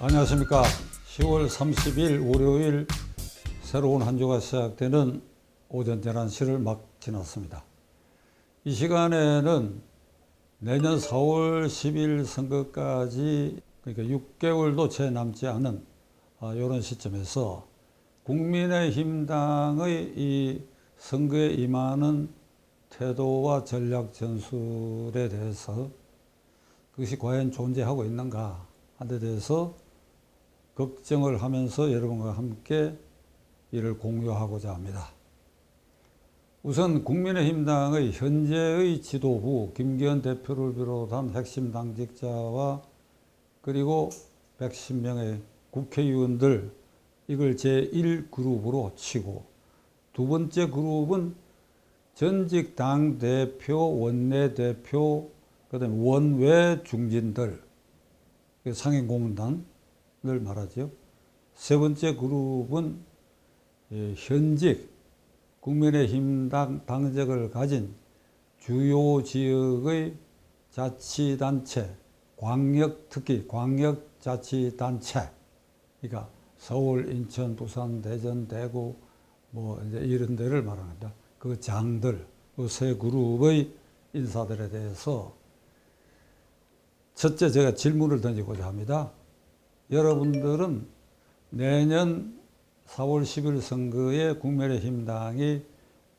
안녕하십니까. 10월 30일 월요일 새로운 한 주가 시작되는 오전 11시를 막 지났습니다. 이 시간에는 내년 4월 10일 선거까지 그러니까 6개월도 채 남지 않은 이런 시점에서 국민의힘당의 이 선거에 임하는 태도와 전략 전술에 대해서 그것이 과연 존재하고 있는가 하는 데 대해서 걱정을 하면서 여러분과 함께 이를 공유하고자 합니다. 우선 국민의힘당의 현재의 지도부 김기현 대표를 비롯한 핵심 당직자와 그리고 110명의 국회의원들 이걸 제1그룹으로 치고 두 번째 그룹은 전직 당대표, 원내대표, 그다음에 원외 중진들, 상임 고문단을 말하죠. 세 번째 그룹은 현직 국민의힘당 당적을 가진 주요 지역의 자치단체, 특히 광역자치단체, 그러니까 서울, 인천, 부산, 대전, 대구, 이제 이런 데를 말합니다. 그 장들, 그 세 그룹의 인사들에 대해서 첫째 제가 질문을 던지고자 합니다. 여러분들은 내년 4월 10일 선거에 국민의힘당이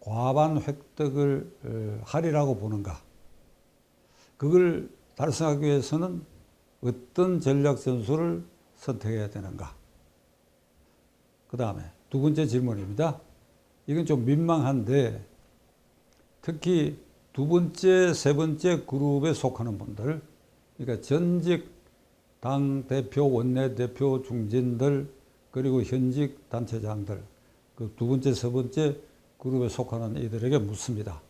과반 획득을 하리라고 보는가? 그걸 달성하기 위해서는 어떤 전략 전술을 선택해야 되는가? 그 다음에 두 번째 질문입니다. 이건 좀 민망한데 특히 두 번째, 세 번째 그룹에 속하는 분들, 그러니까 전직 당대표, 원내대표, 중진들, 그리고 현직 단체장들, 그 두 번째, 세 번째 그룹에 속하는 이들에게 묻습니다.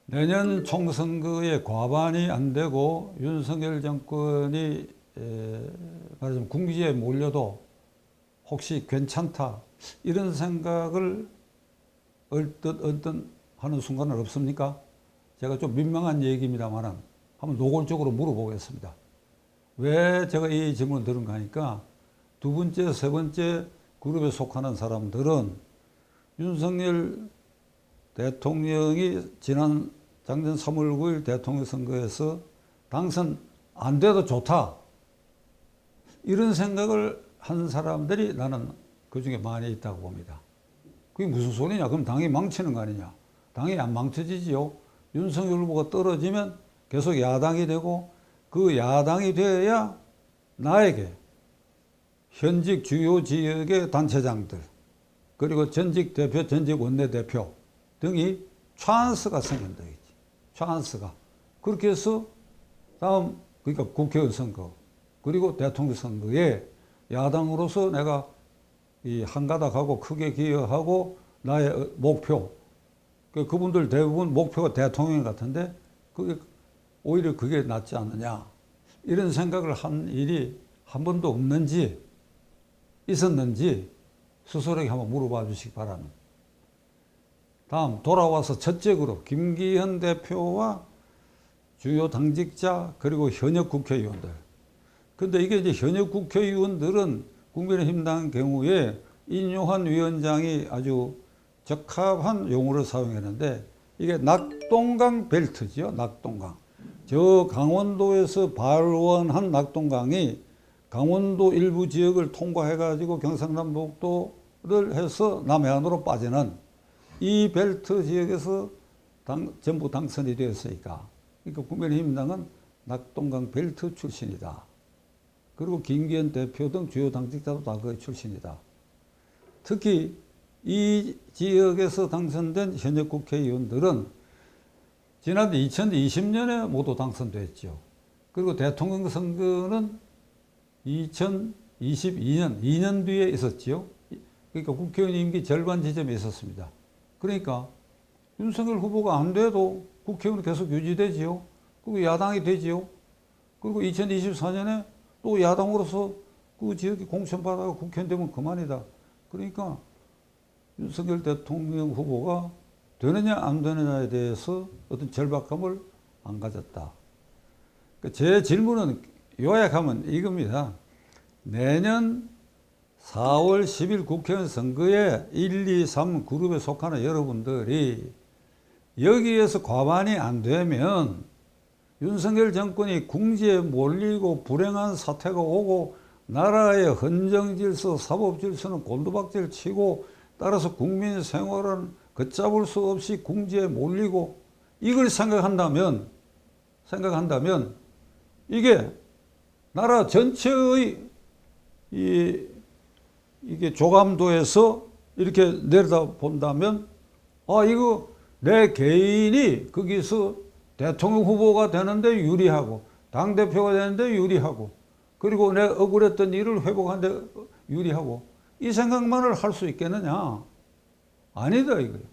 내년 총선거에 과반이 안 되고 윤석열 정권이 말하자면 궁지에 몰려도 혹시 괜찮다 이런 생각을 언뜻 하는 순간은 없습니까? 제가 좀 민망한 얘기입니다만 한번 노골적으로 물어보겠습니다. 왜 제가 이 질문을 들은가 하니까 두 번째, 세 번째 그룹에 속하는 사람들은 윤석열 대통령이 지난 작년 3월 9일 대통령 선거에서 당선 안 돼도 좋다 이런 생각을 한 사람들이 나는 그중에 많이 있다고 봅니다. 그게 무슨 소리냐? 그럼 당이 망치는 거 아니냐? 당이 안 망쳐지지요. 윤석열 후보가 떨어지면 계속 야당이 되고 그 야당이 되어야 나에게 현직 주요 지역의 단체장들 그리고 전직 대표, 전직 원내대표 등이 찬스가 생긴다. 찬스가. 그렇게 해서 다음 그러니까 국회의원 선거 그리고 대통령 선거에 야당으로서 내가 이 한가닥하고 크게 기여하고 나의 목표 그분들 대부분 목표가 대통령 같은데 그게 오히려 그게 낫지 않느냐 이런 생각을 한 일이 한 번도 없는지 있었는지 스스로에게 한번 물어봐 주시기 바랍니다. 다음 돌아와서 첫째 그룹 김기현 대표와 주요 당직자 그리고 현역 국회의원들. 근데 이게 이제 현역 국회의원들은 국민의힘당 경우에 인요한 위원장이 아주 적합한 용어를 사용했는데 이게 낙동강 벨트죠. 낙동강. 저 강원도에서 발원한 낙동강이 강원도 일부 지역을 통과해가지고 경상남북도를 해서 남해안으로 빠지는 이 벨트 지역에서 전부 당선이 되었으니까. 그러니까 국민의힘당은 낙동강 벨트 출신이다. 그리고 김기현 대표 등 주요 당직자도 다 그 출신이다. 특히 이 지역에서 당선된 현역 국회의원들은 지난 2020년에 모두 당선됐죠. 그리고 대통령 선거는 2022년, 2년 뒤에 있었지요. 그러니까 국회의원 임기 절반 지점에 있었습니다. 그러니까 윤석열 후보가 안 돼도 국회의원은 계속 유지되지요. 그리고 야당이 되지요. 그리고 2024년에 또 야당으로서 그 지역에 공천받아서 국회의원 되면 그만이다. 그러니까 윤석열 대통령 후보가 되느냐 안 되느냐에 대해서 어떤 절박감을 안 가졌다. 제 질문은 요약하면 이겁니다. 내년 4월 10일 국회의원 선거에 1, 2, 3 그룹에 속하는 여러분들이 여기에서 과반이 안 되면 윤석열 정권이 궁지에 몰리고 불행한 사태가 오고 나라의 헌정질서, 사법질서는 곤두박질 치고 따라서 국민 생활은 걷잡을 수 없이 궁지에 몰리고 이걸 생각한다면 이게 나라 전체의 이게 조감도에서 이렇게 내려다본다면 이거 내 개인이 거기서 대통령 후보가 되는데 유리하고 당대표가 되는데 유리하고 그리고 내 억울했던 일을 회복하는데 유리하고 이 생각만을 할 수 있겠느냐? 아니다 이거예요.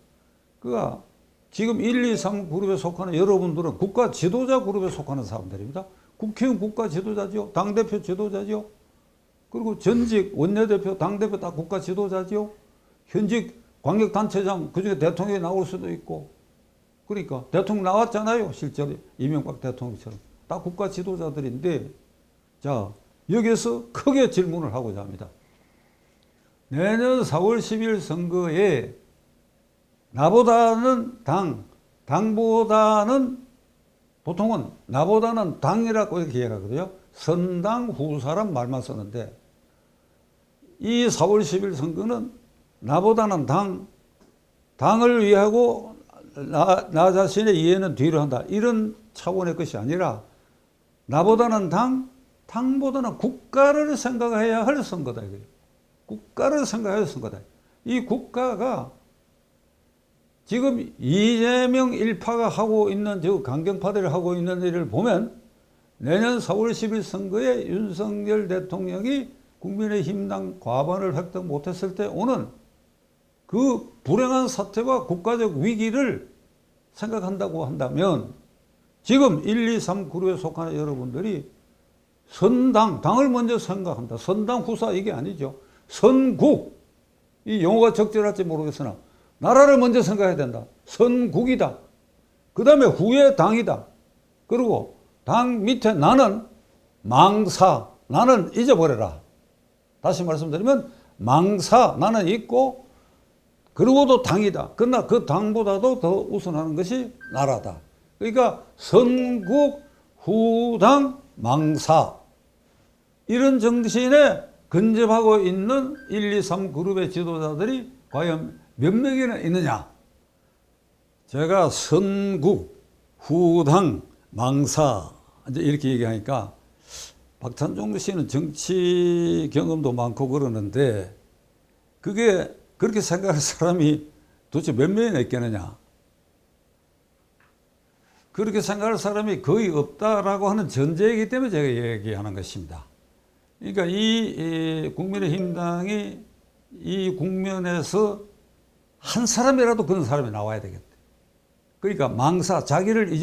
그러니까 지금 1, 2, 3 그룹에 속하는 여러분들은 국가 지도자 그룹에 속하는 사람들입니다. 국회의원 국가 지도자죠. 당대표 지도자죠. 그리고 전직 원내대표, 당대표 다 국가 지도자죠. 현직 광역단체장, 그중에 대통령이 나올 수도 있고. 그러니까 대통령 나왔잖아요. 실제로 이명박 대통령처럼. 다 국가 지도자들인데 자 여기서 크게 질문을 하고자 합니다. 내년 4월 10일 선거에 나보다는 당보다는 보통은 나보다는 당이라고 이렇게 얘기하거든요. 선당 후사란 말만 쓰는데 이 4월 10일 선거는 나보다는 당을 위하고 나 자신의 이해는 뒤로 한다. 이런 차원의 것이 아니라 나보다는 당보다는 국가를 생각해야 할 선거다. 이거예요. 국가를 생각해야 할 선거다. 이 국가가 지금 이재명 일파가 하고 있는 저 강경파들이 하고 있는 일을 보면 내년 4월 10일 선거에 윤석열 대통령이 국민의힘당 과반을 획득 못했을 때 오는 그 불행한 사태와 국가적 위기를 생각한다고 한다면 지금 1, 2, 3 그룹에 속하는 여러분들이 당을 먼저 생각한다. 선당 후사 이게 아니죠. 선국, 이 용어가 적절할지 모르겠으나 나라를 먼저 생각해야 된다. 선국이다. 그 다음에 후에 당이다. 그리고 당 밑에 나는 망사, 나는 잊어버려라. 다시 말씀드리면 망사, 나는 있고 그리고도 당이다. 그러나 그 당보다도 더 우선하는 것이 나라다. 그러니까 선국, 후당, 망사 이런 정신에 근접하고 있는 1, 2, 3 그룹의 지도자들이 과연 몇 명이나 있느냐? 제가 선국, 후당, 망사 이제 이렇게 얘기하니까 박찬종 씨는 정치 경험도 많고 그러는데 그게 그렇게 생각할 사람이 도대체 몇 명이나 있겠느냐? 그렇게 생각할 사람이 거의 없다라고 하는 전제이기 때문에 제가 얘기하는 것입니다. 그러니까 이 국민의힘당이 이 국면에서 한 사람이라도 그런 사람이 나와야 되겠다. 그러니까 망사, 자기를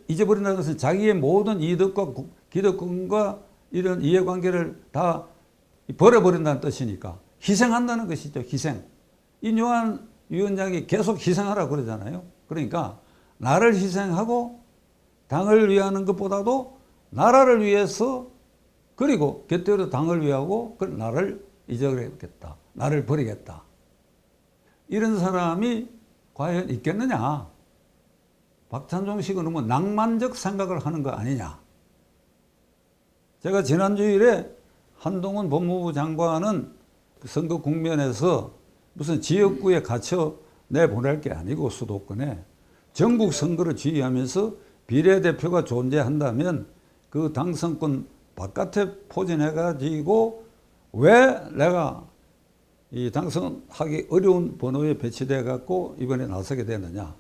잊어버린다는 것은 자기의 모든 이득과 기득권과 이런 이해관계를 다 버려버린다는 뜻이니까 희생한다는 것이죠. 희생. 인요한 위원장이 계속 희생하라고 그러잖아요. 그러니까 나를 희생하고 당을 위하는 것보다도 나라를 위해서 그리고 곁들여 당을 위하고 나를 잊어버리겠다. 나를 버리겠다. 이런 사람이 과연 있겠느냐? 박찬종 씨가 너무 낭만적 생각을 하는 거 아니냐? 제가 지난주일에 한동훈 법무부 장관은 선거 국면에서 무슨 지역구에 갇혀 내보낼 게 아니고 수도권에 전국 선거를 지휘하면서 비례대표가 존재한다면 그 당선권 바깥에 포진해가지고 왜 내가 이 당선하기 어려운 번호에 배치돼 갖고 이번에 나서게 되느냐.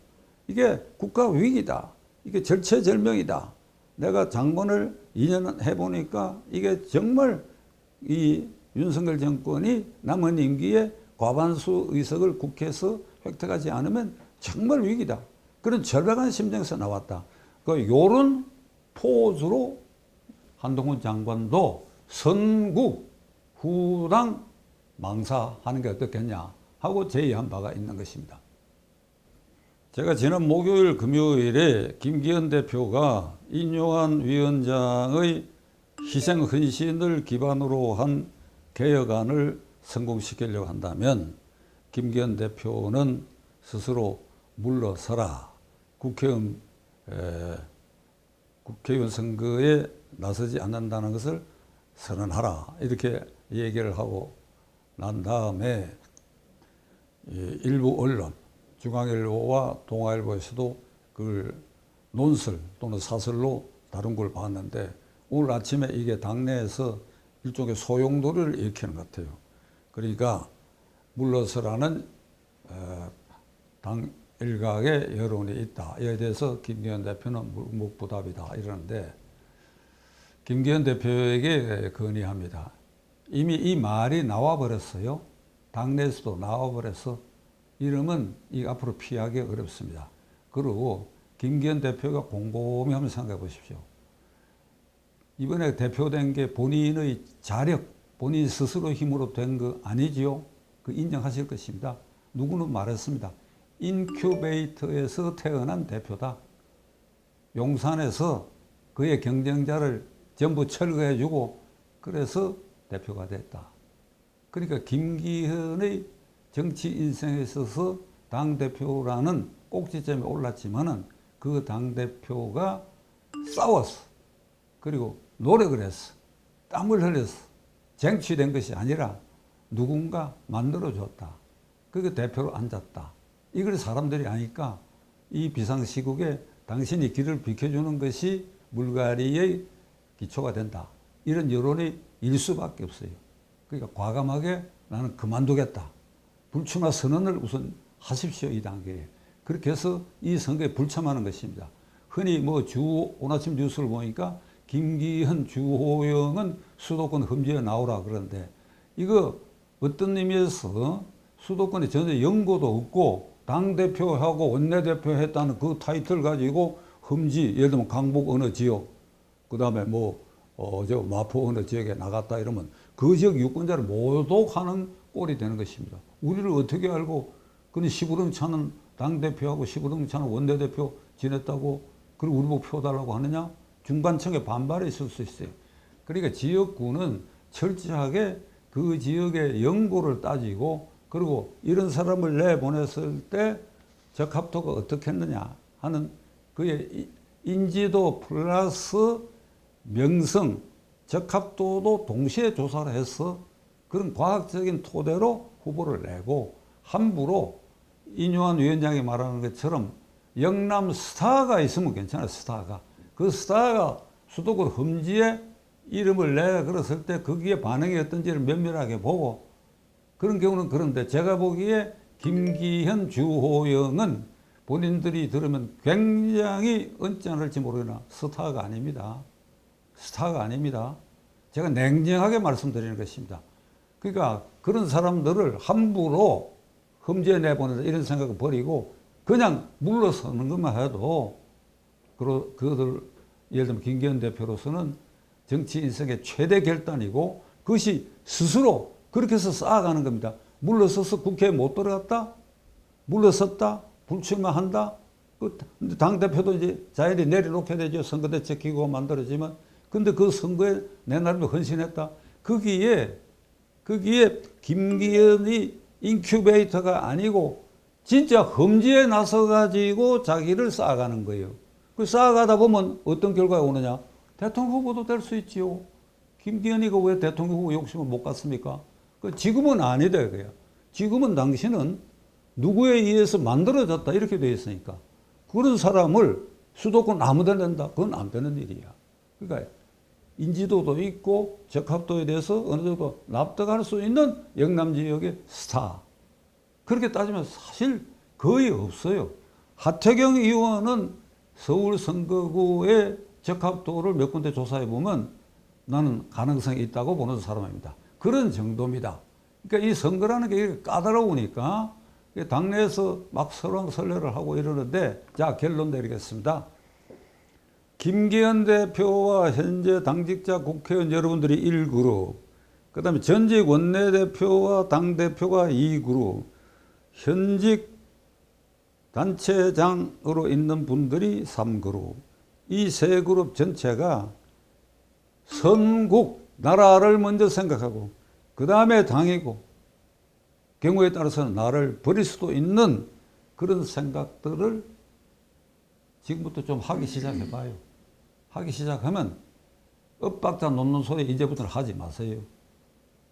이게 국가 위기다. 이게 절체절명이다. 내가 장관을 2년 해보니까 이게 정말 이 윤석열 정권이 남은 임기에 과반수 의석을 국회에서 획득하지 않으면 정말 위기다. 그런 절박한 심정에서 나왔다. 요런 포즈로 한동훈 장관도 선국, 후당, 망사하는 게 어떻겠냐 하고 제의한 바가 있는 것입니다. 제가 지난 목요일, 금요일에 김기현 대표가 인요한 위원장의 희생 헌신을 기반으로 한 개혁안을 성공시키려고 한다면 김기현 대표는 스스로 물러서라. 국회의원 선거에 나서지 않는다는 것을 선언하라. 이렇게 얘기를 하고 난 다음에 일부 언론, 중앙일보와 동아일보에서도 그걸 논설 또는 사설로 다룬 걸 봤는데 오늘 아침에 이게 당내에서 일종의 소용돌이를 일으키는 것 같아요. 그러니까 물러서라는 당 일각의 여론이 있다. 이에 대해서 김기현 대표는 묵묵부답이다 이러는데 김기현 대표에게 건의합니다. 이미 이 말이 나와버렸어요. 당내에서도 나와버려서 이러면 이 앞으로 피하기 어렵습니다. 그리고 김기현 대표가 곰곰이 한번 생각해 보십시오. 이번에 대표된 게 본인의 자력, 본인 스스로 힘으로 된 거 아니지요? 그 인정하실 것입니다. 누구는 말했습니다. 인큐베이터에서 태어난 대표다. 용산에서 그의 경쟁자를 전부 철거해주고 그래서 대표가 됐다. 그러니까 김기현의 정치 인생에 있어서 당대표라는 꼭지점에 올랐지만은 그 당대표가 싸웠어. 그리고 노력을 했어. 땀을 흘렸어. 쟁취된 것이 아니라 누군가 만들어줬다. 그게 대표로 앉았다. 이걸 사람들이 아니까 이 비상시국에 당신이 길을 비켜주는 것이 물갈이의 기초가 된다. 이런 여론이 일 수밖에 없어요. 그러니까 과감하게 나는 그만두겠다. 불출마 선언을 우선 하십시오. 이 단계에. 그렇게 해서 이 선거에 불참하는 것입니다. 흔히 오늘 아침 뉴스를 보니까 김기현, 주호영은 수도권 험지에 나오라 그러는데 이거 어떤 의미에서 수도권에 전혀 연고도 없고 당대표하고 원내대표 했다는 그 타이틀 가지고 험지, 예를 들면 강북 어느 지역, 그 다음에 마포 어느 지역에 나갔다 이러면 그 지역 유권자를 모독하는 꼴이 되는 것입니다. 우리를 어떻게 알고 그는 시부름차는 당대표하고 시부름차는 원내대표 지냈다고 그리고 우리 보고 표 달라고 하느냐? 중간층에 반발이 있을 수 있어요. 그러니까 지역구는 철저하게 그 지역의 연고를 따지고 그리고 이런 사람을 내보냈을 때 적합도가 어떻게 했느냐 하는 그의 인지도 플러스 명성, 적합도도 동시에 조사를 해서 그런 과학적인 토대로 후보를 내고 함부로 인유한 위원장이 말하는 것처럼 영남 스타가 있으면 괜찮아요. 스타가. 그 스타가 수도권 험지에 이름을 내 그랬을 때 거기에 반응이 어떤지를 면밀하게 보고 그런 경우는 그런데 제가 보기에 김기현, 주호영은 본인들이 들으면 굉장히 언짢을지 모르겠으나 스타가 아닙니다. 스타가 아닙니다. 제가 냉정하게 말씀드리는 것입니다. 그러니까 그런 사람들을 함부로 험지에 내보낸다 이런 생각을 버리고 그냥 물러서는 것만 해도 그들 예를 들면 김기현 대표로서는 정치 인생의 최대 결단이고 그것이 스스로 그렇게 해서 쌓아가는 겁니다. 물러서서 국회에 못 들어갔다? 물러섰다? 불출마한다? 당대표도 이제 자율이 내려놓게 되죠. 선거대책 기구가 만들어지면. 근데 그 선거에 내 나름대로 헌신했다. 거기에 김기현이 인큐베이터가 아니고 진짜 험지에 나서가지고 자기를 쌓아가는 거예요. 그 쌓아가다 보면 어떤 결과가 오느냐? 대통령 후보도 될 수 있지요. 김기현이가 왜 대통령 후보 욕심을 못 갔습니까? 지금은 아니다 그거야. 지금은 당신은 누구에 의해서 만들어졌다 이렇게 되어 있으니까 그런 사람을 수도권 아무데나 낸다. 그건 안 되는 일이야. 그러니까 인지도도 있고 적합도에 대해서 어느 정도 납득할 수 있는 영남 지역의 스타. 그렇게 따지면 사실 거의 없어요. 하태경 의원은 서울 선거구의 적합도를 몇 군데 조사해 보면 나는 가능성이 있다고 보는 사람입니다. 그런 정도입니다. 그러니까 이 선거라는 게 까다로우니까 당내에서 막 설왕설래를 하고 이러는데 자 결론 내리겠습니다. 김기현 대표와 현재 당직자 국회의원 여러분들이 1그룹, 그 다음에 전직 원내대표와 당대표가 2그룹, 현직 단체장으로 있는 분들이 3그룹, 이 세 그룹 전체가 선국, 나라를 먼저 생각하고 그 다음에 당이고 경우에 따라서는 나를 버릴 수도 있는 그런 생각들을 지금부터 좀 하기 시작해봐요. 하기 시작하면 엇박자 놓는 소리 이제부터는 하지 마세요.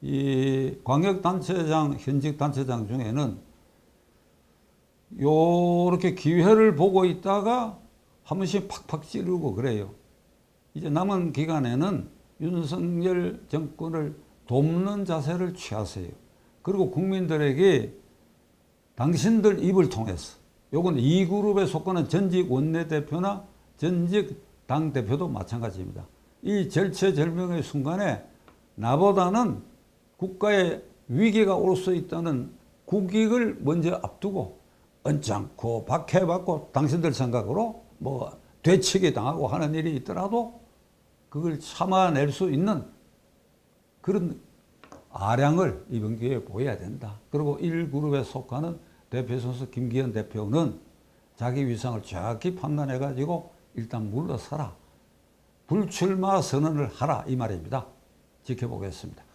이 광역단체장, 현직 단체장 중에는 요렇게 기회를 보고 있다가 한 번씩 팍팍 찌르고 그래요. 이제 남은 기간에는 윤석열 정권을 돕는 자세를 취하세요. 그리고 국민들에게 당신들 입을 통해서, 요건 2그룹에 속하는 전직 원내대표나 전직 당대표도 마찬가지입니다. 이 절체절명의 순간에 나보다는 국가에 위기가 올 수 있다는 국익을 먼저 앞두고 언짢고 박해받고 당신들 생각으로 뭐 되치기 당하고 하는 일이 있더라도 그걸 참아낼 수 있는 그런 아량을 이번 기회에 보여야 된다. 그리고 1그룹에 속하는 대표 선수 김기현 대표는 자기 위상을 정확히 판단해가지고 일단 물러서라. 불출마 선언을 하라 이 말입니다. 지켜보겠습니다.